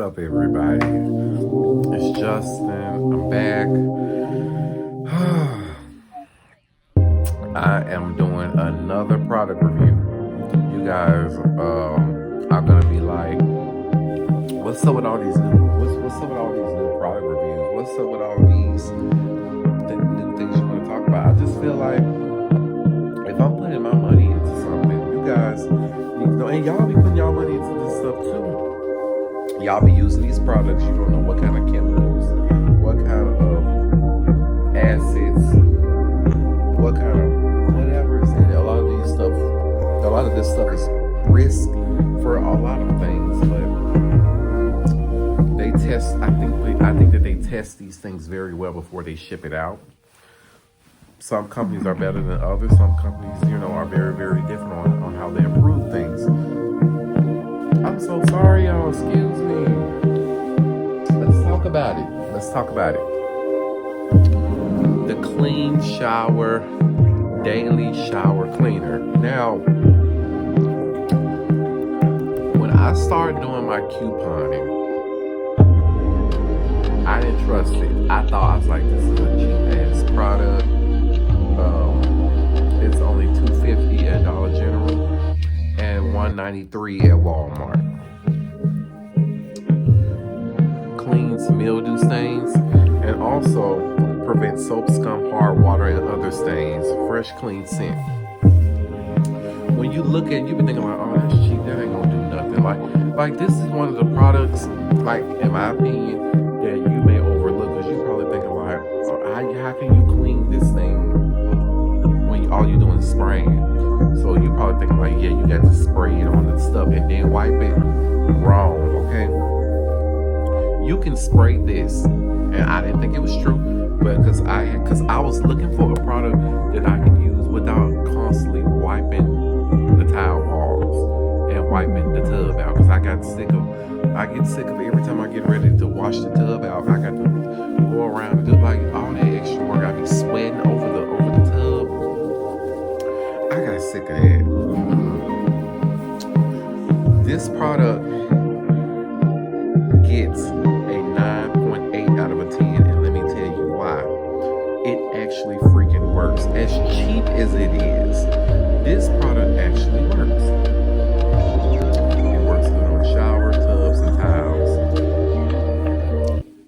up, everybody? It's Justin. I'm back. I am doing another product review. You guys are gonna be like, "What's up with all these new? What's up with all these new product reviews? What's up with all these new things you want to talk about?" I just feel like if I'm putting my money into something, you guys, and y'all be putting y'all money into this stuff too. Y'all be using these products, you don't know what kind of chemicals, what kind of acids, what kind of whatever is in it. A lot of this stuff is risk for a lot of things, but they test, I think that they test these things very well before they ship it out. Some companies are better than others. Some companies, are very, very different on how they improve things. I'm so sorry, y'all. Excuse me. Let's talk about it. The Clean Shower Daily Shower Cleaner. Now, when I started doing my couponing, I didn't trust it. I was like, this is a cheap ass product. It's only $2.50 at Dollar General and $1.93 at Walmart. Cleans mildew stains and also prevents soap, scum, hard water, and other stains. Fresh, clean scent. When you look at, you've been thinking like, oh, that's cheap. That ain't gonna do nothing. Like this is one of the products, like in my opinion, that you may overlook because you probably thinking like, oh, how can you clean this thing when all you doing is spraying? So you probably thinking like, yeah, you got to spray it on the stuff and then wipe it. Wrong, okay? You can spray this, and I didn't think it was true, but because I was looking for a product that I can use without constantly wiping the towel walls and wiping the tub out. Because I get sick of every time I get ready to wash the tub out, I got to go around and do like all that extra work. I be sweating over the tub. I got sick of that. This product gets a 9.8 out of a 10, and let me tell you why. It actually freaking works. As cheap as it is, this product actually works. It works good on shower tubs and towels.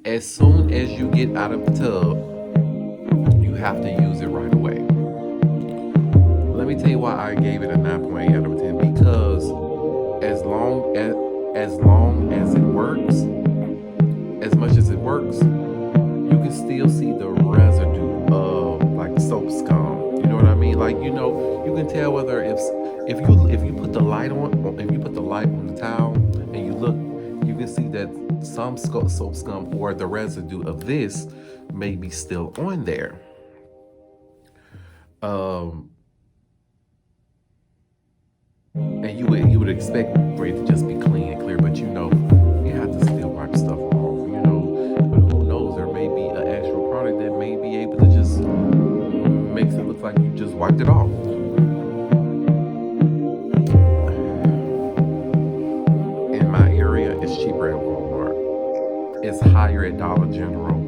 As soon as you get out of the tub, you have to use it right away. Let me tell you why I gave it a 9.8 out of 10. Because as long as it works, as much as it works, you can still see the residue of like soap scum. You know what I mean? Like you can tell whether if you put the light on the towel and you look, you can see that some soap scum or the residue of this may be still on there. And you would expect for it to just be clean and clear, but you have to still wipe stuff off, But who knows? There may be an actual product that may be able to just makes it look like you just wiped it off. In my area, it's cheaper at Walmart. It's higher at Dollar General,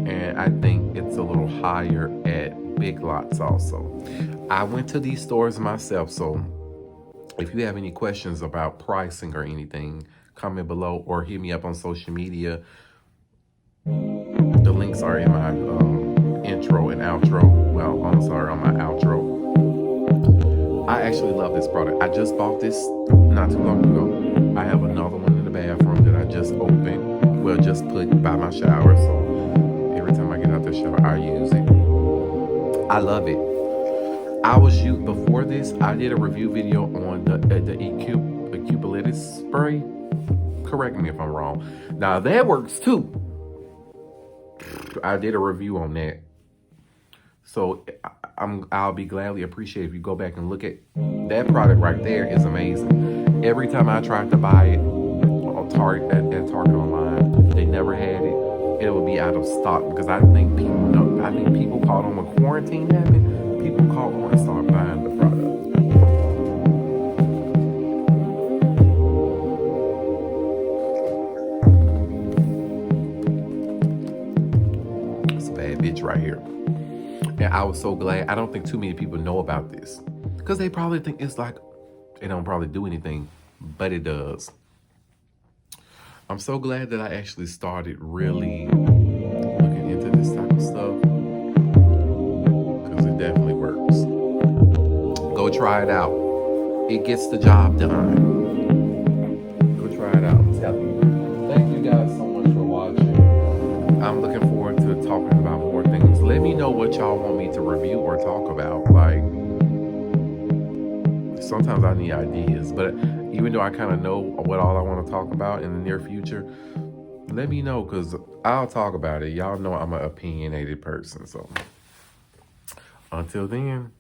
and I think it's a little higher at Big Lots also. I went to these stores myself, so if you have any questions about pricing or anything, comment below or hit me up on social media. The links are in my intro and outro. Well, I'm sorry, on my outro. I actually love this product. I just bought this not too long ago. I have another one in the bathroom that I just opened. Well, just put by my shower. So every time I get out the shower, I use it. I love it. Before this, I did a review video on the Eucalyptus spray. Correct me if I'm wrong. Now that works too. I did a review on that. So I'll be gladly appreciated if you go back and look at that product right there. Is amazing. Every time I tried to buy it on Target at Target online, they never had it. It would be out of stock because I think people caught on when quarantine happened. People caught on and started buying the product. so glad. I don't think too many people know about this because they probably think it's like it don't probably do anything, but it does. I'm so glad that I actually started really looking into this type of stuff because it definitely works. Go try it out. It gets the job done. Go try it out. I'm telling you. Thank you guys so much for watching. I'm looking forward to talking about more things. Let me know what y'all want me to review or talk about. Like, sometimes I need ideas, but even though I kind of know what all I want to talk about in the near future, let me know because I'll talk about it. Y'all know I'm an opinionated person. So until then.